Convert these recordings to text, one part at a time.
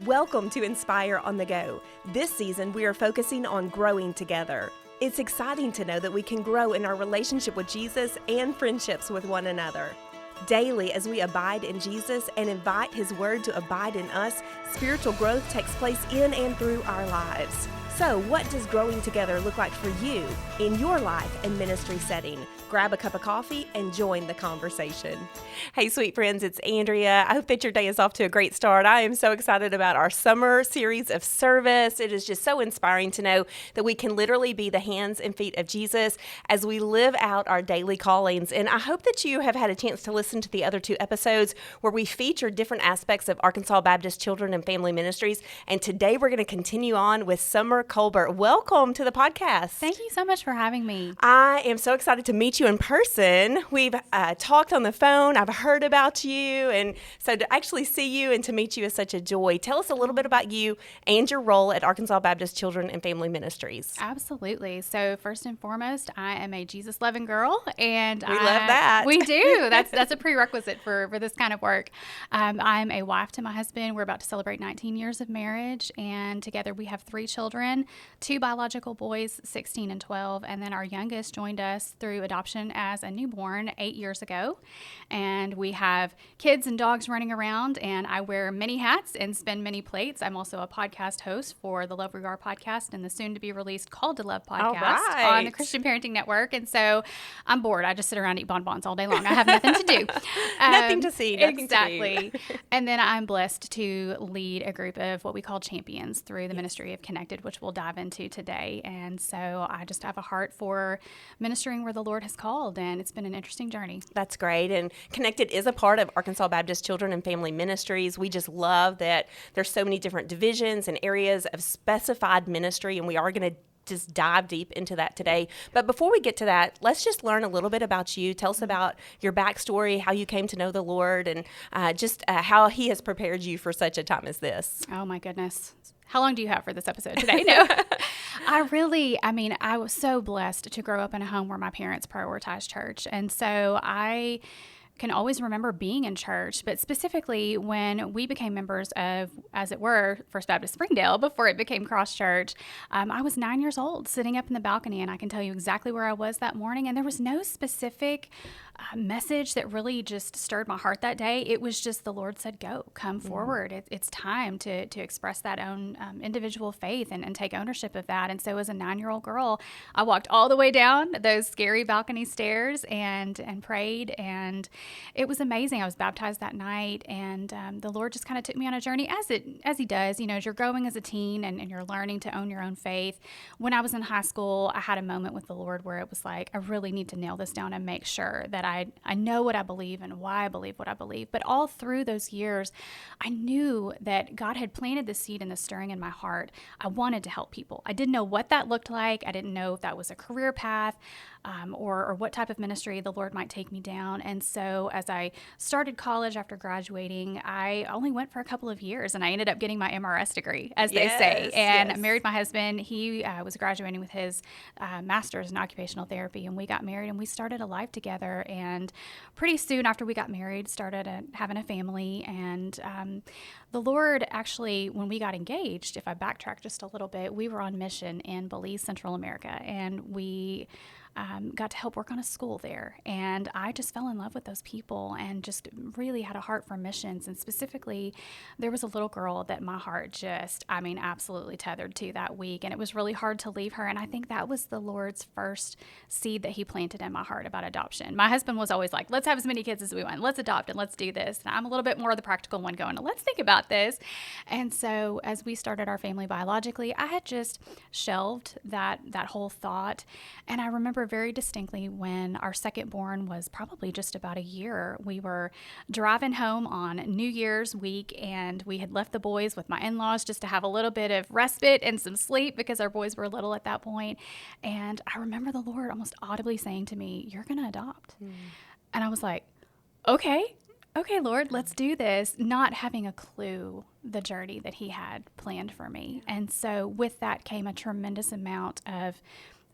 Welcome to Inspire on the Go. This season, we are focusing on growing together. It's exciting to know that we can grow in our relationship with Jesus and friendships with one another. Daily, as we abide in Jesus and invite His Word to abide in us, spiritual growth takes place in and through our lives. So, what does growing together look like for you in your life and ministry setting? Grab a cup of coffee and join the conversation. Hey, sweet friends, it's Andrea. I hope that your day is off to a great start. I am so excited about our summer series of service. It is just so inspiring to know that we can literally be the hands and feet of Jesus as we live out our daily callings. And I hope that you have had a chance to listen to the other two episodes where we feature different aspects of Arkansas Baptist Children and Family Ministries. And today we're going to continue on with Summer Colbert. Welcome to the podcast. Thank you so much for having me. I am so excited to meet you in person. We've talked on the phone. I've heard about you. And so to actually see you and to meet you is such a joy. Tell us a little bit about you and your role at Arkansas Baptist Children and Family Ministries. Absolutely. So first and foremost, I am a Jesus-loving girl. And we love that. We do. That's a prerequisite for this kind of work. I'm a wife to my husband. We're about to celebrate 19 years of marriage. And together we have 3 children, 2 biological boys, 16 and 12. And then our youngest joined us through adoption as a newborn 8 years ago. And we have kids and dogs running around, and I wear many hats and spin many plates. I'm also a podcast host for the Love Regard podcast and the soon-to-be released Called to Love podcast on the Christian Parenting Network. And so I'm bored. I just sit around and eat bonbons all day long. I have nothing to do. Nothing to see. Exactly. And then I'm blessed to lead a group of what we call champions through the Ministry of Connected, which we'll dive into today. And so I just have a heart for ministering where the Lord has called, and it's been an interesting journey. That's great. And Connected is a part of Arkansas Baptist Children and Family Ministries. We just love that there's so many different divisions and areas of specified ministry, and we are going to just dive deep into that today. But before we get to that, let's just learn a little bit about you. Tell us about your backstory, how you came to know the Lord, and just how He has prepared you for such a time as this. Oh my goodness. How long do you have for this episode today? No. I was so blessed to grow up in a home where my parents prioritized church. And so I can always remember being in church, but specifically when we became members of, as it were, First Baptist Springdale before it became Cross Church, I was 9 years old sitting up in the balcony, and I can tell you exactly where I was that morning. And there was no specific message that really just stirred my heart that day. It was just the Lord said, go, come forward. It's time to express that own individual faith and take ownership of that. And so as a 9-year-old girl, I walked all the way down those scary balcony stairs and prayed, and it was amazing. I was baptized that night, and the Lord just kind of took me on a journey as He does, as you're growing as a teen and you're learning to own your own faith. When I was in high school, I had a moment with the Lord where it was like, I really need to nail this down and make sure that I know what I believe and why I believe what I believe. But all through those years, I knew that God had planted the seed and the stirring in my heart. I wanted to help people. I didn't know what that looked like. I didn't know if that was a career path or what type of ministry the Lord might take me down. And so as I started college after graduating, I only went for a couple of years, and I ended up getting my MRS degree, as they say. And I married my husband. He was graduating with his master's in occupational therapy, and we got married, and we started a life together. And pretty soon after we got married, started having a family. And the Lord actually, when we got engaged, if I backtrack just a little bit, we were on mission in Belize, Central America, and we got to help work on a school there. And I just fell in love with those people and just really had a heart for missions. And specifically, there was a little girl that my heart just, absolutely tethered to that week. And it was really hard to leave her. And I think that was the Lord's first seed that He planted in my heart about adoption. My husband was always like, let's have as many kids as we want. Let's adopt and let's do this. And I'm a little bit more of the practical one going, let's think about this. And so as we started our family biologically, I had just shelved that whole thought. And I remember very distinctly when our second born was probably just about a year. We were driving home on New Year's week, and we had left the boys with my in-laws just to have a little bit of respite and some sleep because our boys were little at that point. And I remember the Lord almost audibly saying to me, "You're going to adopt." And I was like, okay, Lord, let's do this, not having a clue the journey that He had planned for me. And so with that came a tremendous amount of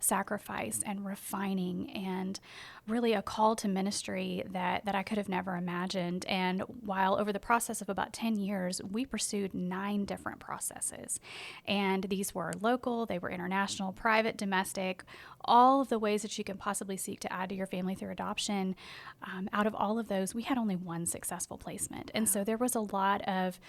sacrifice and refining and really a call to ministry that I could have never imagined. And while over the process of about 10 years, we pursued 9 different processes. And these were local, they were international, private, domestic, all of the ways that you can possibly seek to add to your family through adoption. Out of all of those, we had only one successful placement. And so there was a lot of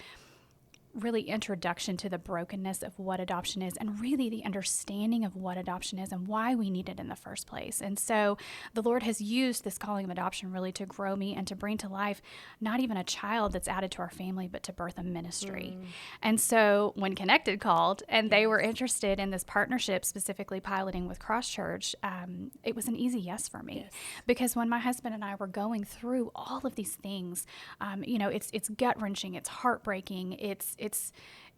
really introduction to the brokenness of what adoption is and really the understanding of what adoption is and why we need it in the first place. And so the Lord has used this calling of adoption really to grow me and to bring to life not even a child that's added to our family, but to birth a ministry. And so when Connected called and they were interested in this partnership, specifically piloting with Cross Church, it was an easy yes for me. Because when my husband and I were going through all of these things, it's gut-wrenching, it's heartbreaking,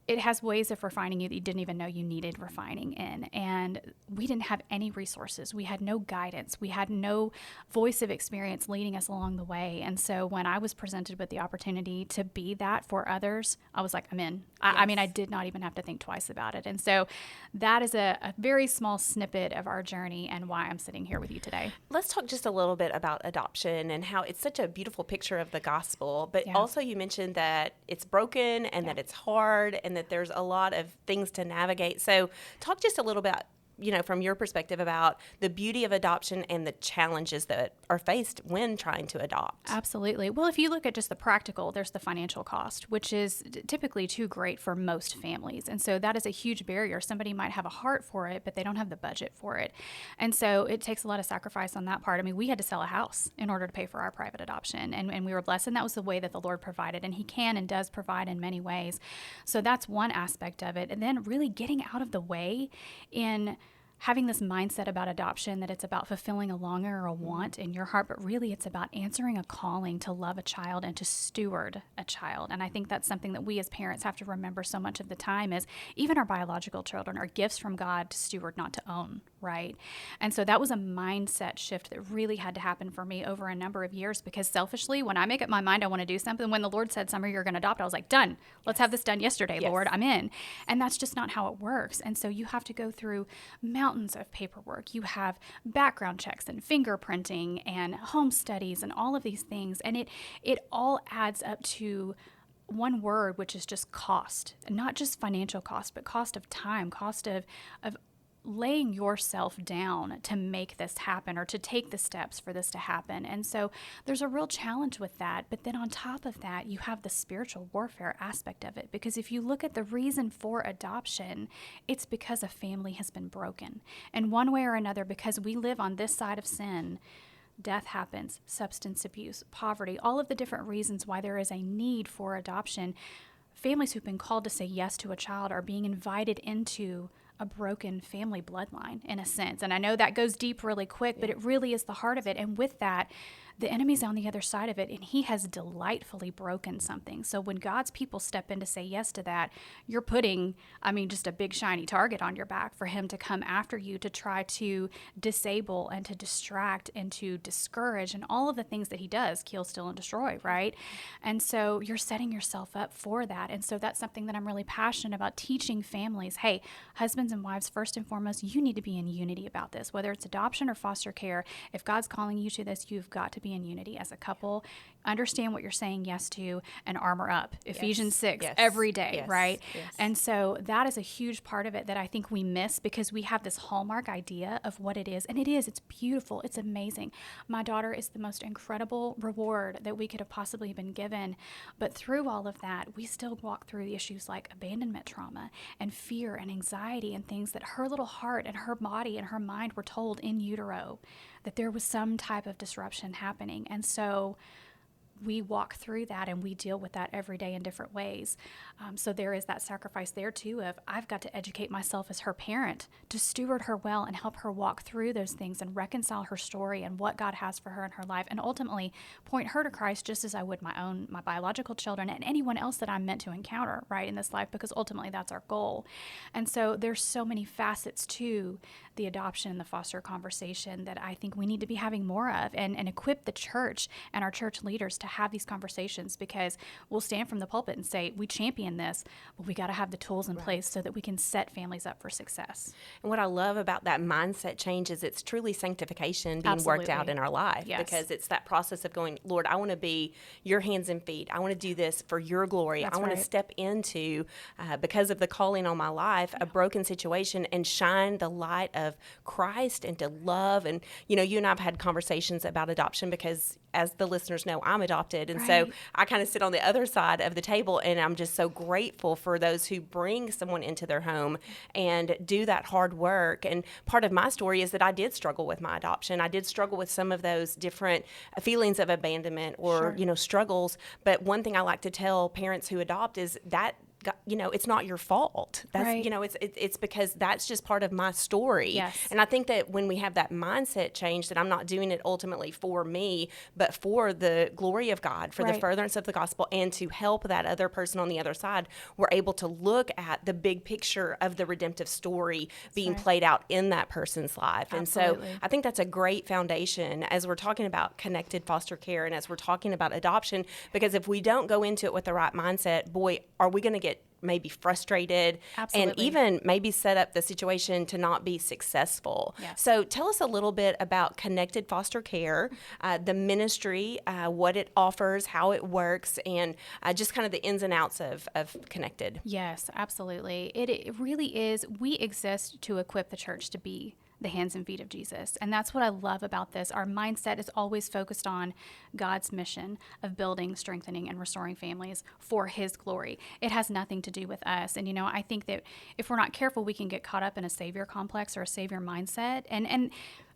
it has ways of refining you that you didn't even know you needed refining in. And we didn't have any resources. We had no guidance. We had no voice of experience leading us along the way. And so when I was presented with the opportunity to be that for others, I was like, I'm in. I mean, I did not even have to think twice about it. And so that is a very small snippet of our journey and why I'm sitting here with you today. Let's talk just a little bit about adoption and how it's such a beautiful picture of the gospel. But also you mentioned that it's broken and that it's hard and that there's a lot of things to navigate. So talk just a little bit, from your perspective about the beauty of adoption and the challenges that are faced when trying to adopt. Absolutely. Well, if you look at just the practical, there's the financial cost, which is typically too great for most families. And so that is a huge barrier. Somebody might have a heart for it, but they don't have the budget for it. And so it takes a lot of sacrifice on that part. I mean, we had to sell a house in order to pay for our private adoption. And we were blessed. And that was the way that the Lord provided. And He can and does provide in many ways. So that's one aspect of it. And then really getting out of the way in having this mindset about adoption that it's about fulfilling a longing or a want in your heart, but really it's about answering a calling to love a child and to steward a child. And I think that's something that we as parents have to remember so much of the time is even our biological children are gifts from God to steward, not to own, right? And so that was a mindset shift that really had to happen for me over a number of years because selfishly, when I make up my mind I want to do something, when the Lord said, Summer, you're going to adopt, I was like, done. Let's have this done yesterday, Lord. I'm in. And that's just not how it works. And so you have to go through mountains of paperwork. You have background checks and fingerprinting and home studies and all of these things. And it all adds up to one word, which is just cost, and not just financial cost, but cost of time, cost of laying yourself down to make this happen or to take the steps for this to happen. And so there's a real challenge with that. But then on top of that, you have the spiritual warfare aspect of it. Because if you look at the reason for adoption, it's because a family has been broken. And one way or another, because we live on this side of sin, death happens, substance abuse, poverty, all of the different reasons why there is a need for adoption. Families who've been called to say yes to a child are being invited into a broken family bloodline in a sense. And I know that goes deep really quick, but it really is the heart of it. And with that, the enemy's on the other side of it, and he has delightfully broken something. So when God's people step in to say yes to that, you're putting, just a big shiny target on your back for him to come after you to try to disable and to distract and to discourage and all of the things that he does, kill, steal, and destroy, right? And so you're setting yourself up for that. And so that's something that I'm really passionate about teaching families. Hey, husbands and wives, first and foremost, you need to be in unity about this, whether it's adoption or foster care. If God's calling you to this, you've got to be in unity as a couple. Understand what you're saying yes to and armor up. Ephesians 6 every day, right? And so that is a huge part of it that I think we miss because we have this hallmark idea of what it is. And it's beautiful. It's amazing. My daughter is the most incredible reward that we could have possibly been given. But through all of that, we still walk through the issues like abandonment trauma and fear and anxiety and things that her little heart and her body and her mind were told in utero that there was some type of disruption happening. And so we walk through that and we deal with that every day in different ways. So there is that sacrifice there too of I've got to educate myself as her parent to steward her well and help her walk through those things and reconcile her story and what God has for her in her life and ultimately point her to Christ just as I would my biological children and anyone else that I'm meant to encounter right in this life because ultimately that's our goal. And so there's so many facets to the adoption and the foster conversation that I think we need to be having more of and equip the church and our church leaders to to have these conversations, because we'll stand from the pulpit and say, we champion this, but we got to have the tools in place so that we can set families up for success. And what I love about that mindset change is it's truly sanctification being worked out in our life, because it's that process of going, Lord, I want to be your hands and feet. I want to do this for your glory. I want to step into, because of the calling on my life, a broken situation and shine the light of Christ and to love. And, you and I have had conversations about adoption because, as the listeners know, I'm adopted. And so I kind of sit on the other side of the table, and I'm just so grateful for those who bring someone into their home and do that hard work. And part of my story is that I did struggle with my adoption. I did struggle with some of those different feelings of abandonment or, struggles. But one thing I like to tell parents who adopt is that, it's not your fault. That's, it's because that's just part of my story. Yes. And I think that when we have that mindset change, that I'm not doing it ultimately for me, but for the glory of God, for the furtherance of the gospel, and to help that other person on the other side, we're able to look at the big picture of the redemptive story being played out in that person's life. Absolutely. And so I think that's a great foundation as we're talking about connected foster care and as we're talking about adoption, because if we don't go into it with the right mindset, boy, are we going to get maybe frustrated and even maybe set up the situation to not be successful. Yes. So tell us a little bit about Connected Foster Care, the ministry, what it offers, how it works, and just kind of the ins and outs of Connected. Yes, absolutely. It really is. We exist to equip the church to be the hands and feet of Jesus. And that's what I love about this. Our mindset is always focused on God's mission of building, strengthening, and restoring families for his glory. It has nothing to do with us. And, I think that if we're not careful, we can get caught up in a savior complex or a savior mindset. And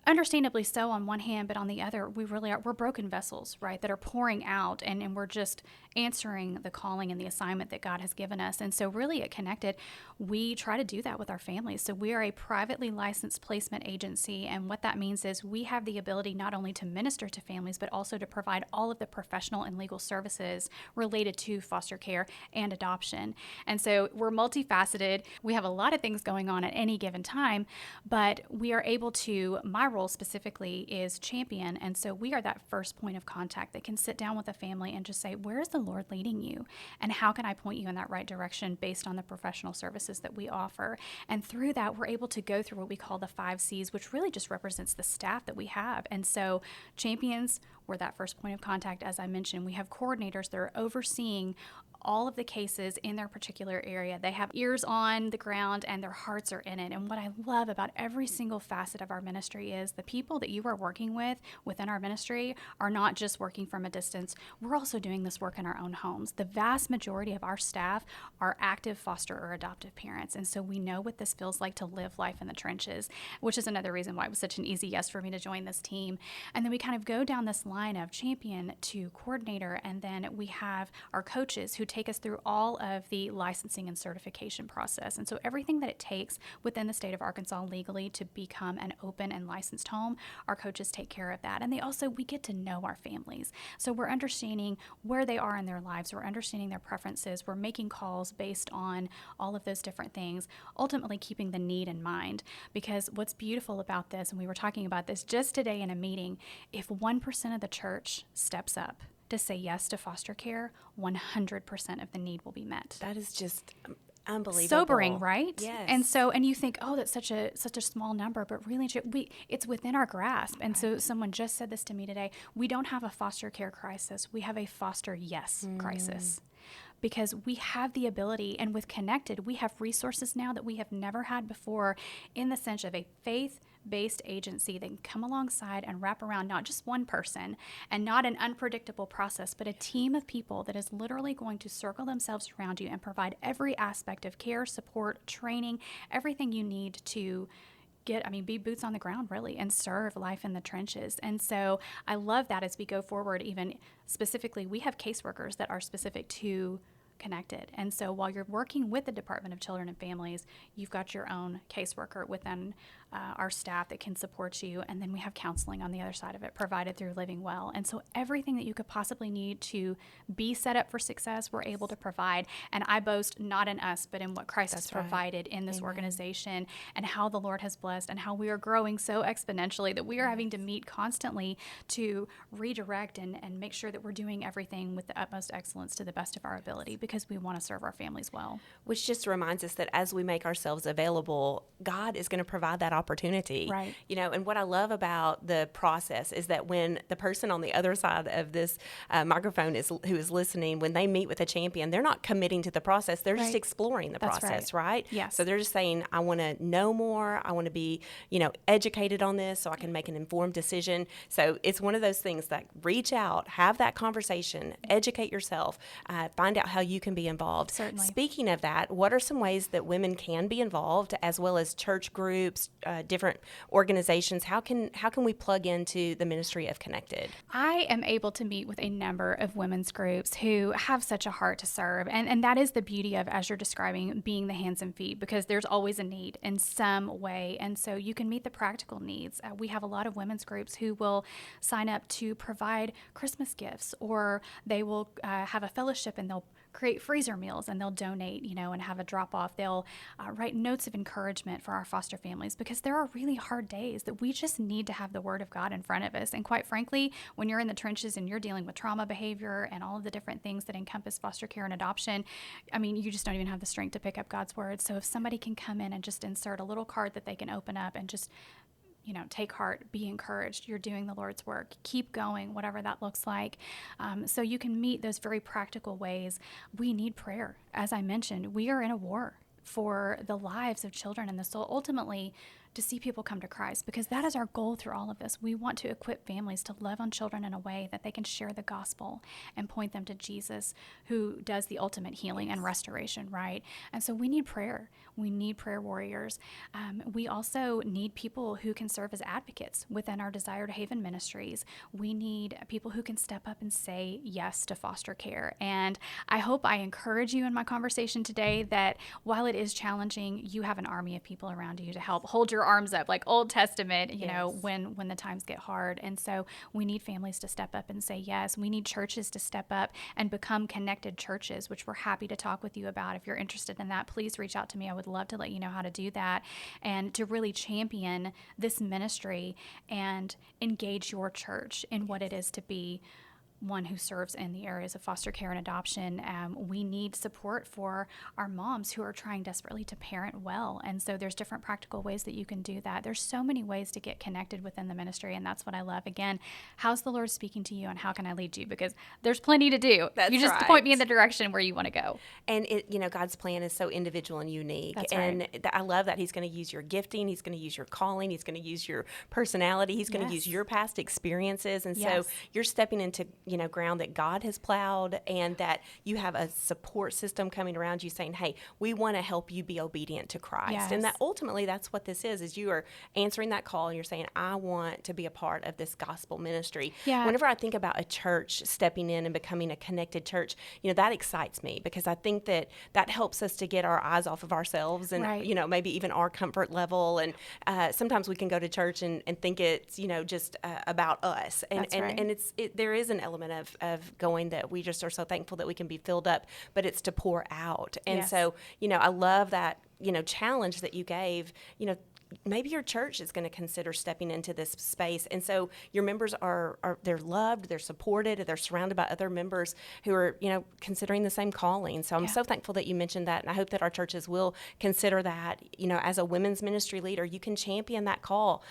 understandably so on one hand, but on the other, we're broken vessels, right, that are pouring out, and we're just answering the calling and the assignment that God has given us. And so really at Connected, we try to do that with our families. So we are a privately licensed placement agency, and what that means is we have the ability not only to minister to families, but also to provide all of the professional and legal services related to foster care and adoption. And so we're multifaceted. We have a lot of things going on at any given time, but we are able to, my role specifically is champion. And so we are that first point of contact that can sit down with a family and just say, where is the Lord leading you? And how can I point you in that right direction based on the professional services that we offer? And through that, we're able to go through what we call the 5 C's, which really just represents the staff that we have. And so champions, we're that first point of contact. As I mentioned, we have coordinators that are overseeing all of the cases in their particular area. They have ears on the ground and their hearts are in it. And what I love about every single facet of our ministry is the people that you are working with within our ministry are not just working from a distance. We're also doing this work in our own homes. The vast majority of our staff are active foster or adoptive parents. And so we know what this feels like to live life in the trenches, which is another reason why it was such an easy yes for me to join this team. And then we kind of go down this line of champion to coordinator. And then we have our coaches who take us through all of the licensing and certification process. And so everything that it takes within the state of Arkansas legally to become an open and licensed home, our coaches take care of that. And we get to know our families. So we're understanding where they are in their lives. We're understanding their preferences. We're making calls based on all of those different things, ultimately keeping the need in mind. Because what's beautiful about this, and we were talking about this just today in a meeting, if 1% of the church steps up to say yes to foster care, 100% of the need will be met. That is just unbelievable. Sobering, right? Yes. And you think, oh, that's such a small number, but really it's within our grasp. And so someone just said this to me today. We don't have a foster care crisis. We have a foster yes crisis. Because we have the ability, and with Connected, we have resources now that we have never had before, in the sense of a faith-based agency that can come alongside and wrap around not just one person and not an unpredictable process, but a team of people that is literally going to circle themselves around you and provide every aspect of care, support, training, everything you need to be boots on the ground, really, and serve life in the trenches. And so I love that as we go forward, even specifically, we have caseworkers that are specific to Connected. And so while you're working with the Department of Children and Families, you've got your own caseworker within our staff that can support you. And then we have counseling on the other side of it, provided through Living Well. And so everything that you could possibly need to be set up for success, we're able to provide. And I boast not in us, but in what Christ has provided in this organization, and how the Lord has blessed, and how we are growing so exponentially that we are having to meet constantly to redirect and make sure that we're doing everything with the utmost excellence to the best of our ability, because we want to serve our families well. Which just reminds us that as we make ourselves available, God is going to provide that opportunity. Right. And what I love about the process is that when the person on the other side of this microphone who is listening, when they meet with a champion, they're not committing to the process. They're just exploring the process, right? Yes. So they're just saying, I want to know more. I want to be, educated on this so I can make an informed decision. So it's one of those things that reach out, have that conversation, educate yourself, find out how you can be involved. Certainly. Speaking of that, what are some ways that women can be involved, as well as church groups, different organizations? How can we plug into the ministry of Connected? I am able to meet with a number of women's groups who have such a heart to serve. And that is the beauty of, as you're describing, being the hands and feet, because there's always a need in some way. And so you can meet the practical needs. We have a lot of women's groups who will sign up to provide Christmas gifts, or they will have a fellowship and they'll create freezer meals and they'll donate, and have a drop off. They'll write notes of encouragement for our foster families, because there are really hard days that we just need to have the Word of God in front of us. And quite frankly, when you're in the trenches and you're dealing with trauma behavior and all of the different things that encompass foster care and adoption, you just don't even have the strength to pick up God's Word. So if somebody can come in and just insert a little card that they can open up and just take heart, be encouraged. You're doing the Lord's work. Keep going, whatever that looks like. So you can meet those very practical ways. We need prayer. As I mentioned, we are in a war for the lives of children and the soul, ultimately to see people come to Christ, because that is our goal through all of this. We want to equip families to love on children in a way that they can share the gospel and point them to Jesus, who does the ultimate healing and restoration, right? And so we need prayer. We need prayer warriors. We also need people who can serve as advocates within our Desired Haven ministries. We need people who can step up and say yes to foster care. And I hope I encourage you in my conversation today that while it is challenging, you have an army of people around you to help hold your arms up, like Old Testament, when the times get hard. And so we need families to step up and say yes. We need churches to step up and become connected churches, which we're happy to talk with you about. If you're interested in that, please reach out to me. I would love to let you know how to do that, and to really champion this ministry and engage your church in what it is to be one who serves in the areas of foster care and adoption. We need support for our moms who are trying desperately to parent well. And so there's different practical ways that you can do that. There's so many ways to get connected within the ministry, and that's what I love. Again, how's the Lord speaking to you, and how can I lead you? Because there's plenty to do. That's you just right. point me in the direction where you want to go. And God's plan is so individual and unique. That's and right. I love that He's going to use your gifting. He's going to use your calling. He's going to use your personality. He's going to use your past experiences. And so you're stepping into, ground that God has plowed, and that you have a support system coming around you saying, hey, we want to help you be obedient to Christ. Yes. And that ultimately that's what this is you are answering that call, and you're saying, I want to be a part of this gospel ministry. Yeah. Whenever I think about a church stepping in and becoming a connected church, that excites me, because I think that helps us to get our eyes off of ourselves and, right. Maybe even our comfort level. And sometimes we can go to church and think it's, just about us. And, That's right. and there is an element of going that we just are so thankful that we can be filled up, but it's to pour out. And Yes. so, I love that, challenge that you gave, maybe your church is going to consider stepping into this space. And so your members they're loved, they're supported, they're surrounded by other members who are, considering the same calling. So I'm so thankful that you mentioned that. And I hope that our churches will consider that, as a women's ministry leader, you can champion that call,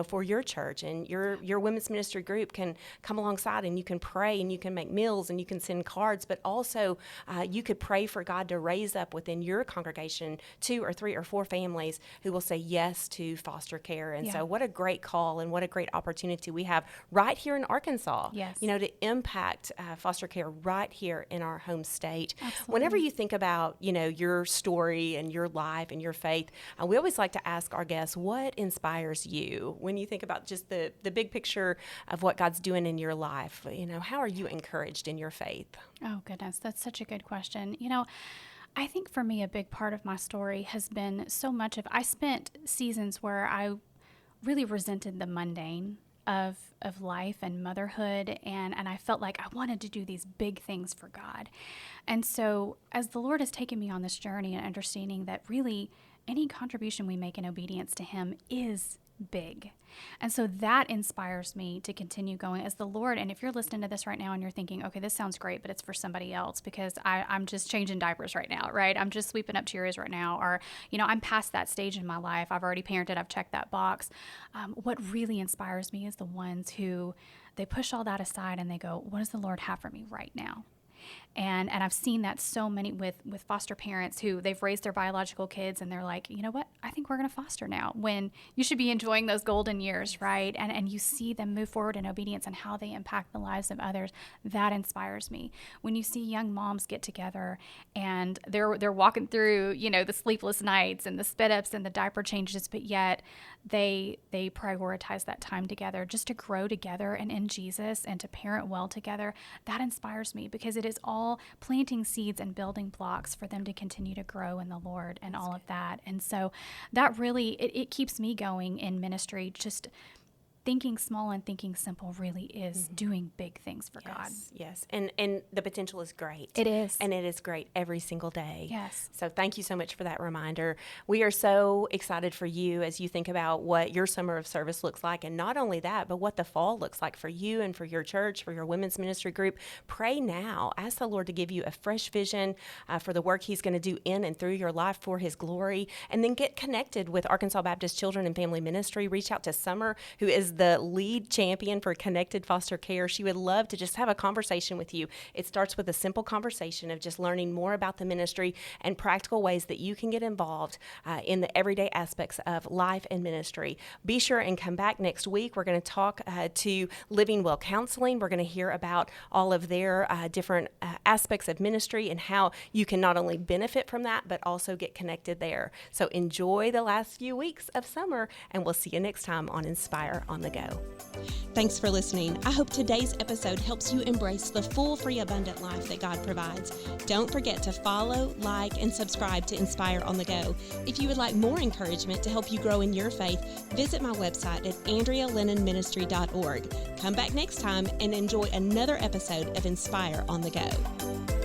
for your church, and your women's ministry group can come alongside, and you can pray, and you can make meals, and you can send cards, but also you could pray for God to raise up within your congregation 2 or 3 or 4 families who will say yes to foster care. And so what a great call, and what a great opportunity we have right here in Arkansas, Yes. To impact foster care right here in our home state. Absolutely. Whenever you think about, your story and your life and your faith, we always like to ask our guests, what inspires you when you think about just the big picture of what God's doing in your life? How are you encouraged in your faith? Oh, goodness. That's such a good question. I think for me, a big part of my story has been so much of, I spent seasons where I really resented the mundane of life and motherhood, and I felt like I wanted to do these big things for God. And so as the Lord has taken me on this journey and understanding that really any contribution we make in obedience to Him is big. And so that inspires me to continue going as the Lord. And if you're listening to this right now and you're thinking, okay, this sounds great, but it's for somebody else because I'm just changing diapers right now, right? I'm just sweeping up Cheerios right now. Or, I'm past that stage in my life. I've already parented. I've checked that box. What really inspires me is the ones who they push all that aside and they go, what does the Lord have for me right now? And I've seen that so many with foster parents who they've raised their biological kids and they're like, you know what, I think we're going to foster now, when you should be enjoying those golden years, right? And you see them move forward in obedience and how they impact the lives of others. That inspires me. When you see young moms get together and they're walking through, the sleepless nights and the spit ups and the diaper changes, but yet they prioritize that time together just to grow together and in Jesus and to parent well together. That inspires me because it is all planting seeds and building blocks for them to continue to grow in the Lord and all of that. And so that really, it keeps me going in ministry. Just thinking small and thinking simple really is doing big things for God. Yes. And the potential is great. It is. And it is great every single day. Yes. So thank you so much for that reminder. We are so excited for you as you think about what your summer of service looks like. And not only that, but what the fall looks like for you and for your church, for your women's ministry group. Pray now. Ask the Lord to give you a fresh vision for the work He's going to do in and through your life for His glory. And then get connected with Arkansas Baptist Children and Family Ministry. Reach out to Summer, who is the lead champion for Connected Foster Care. She would love to just have a conversation with you. It starts with a simple conversation of just learning more about the ministry and practical ways that you can get involved in the everyday aspects of life and ministry. Be sure and come back next week. We're going to talk to Living Well Counseling. We're going to hear about all of their different aspects of ministry and how you can not only benefit from that, but also get connected there. So enjoy the last few weeks of summer, and we'll see you next time on Inspire on the Go. Thanks for listening. I hope today's episode helps you embrace the full, free, abundant life that God provides. Don't forget to follow, like, and subscribe to Inspire on the Go. If you would like more encouragement to help you grow in your faith, visit my website at AndreaLennonMinistry.org. Come back next time and enjoy another episode of Inspire on the Go.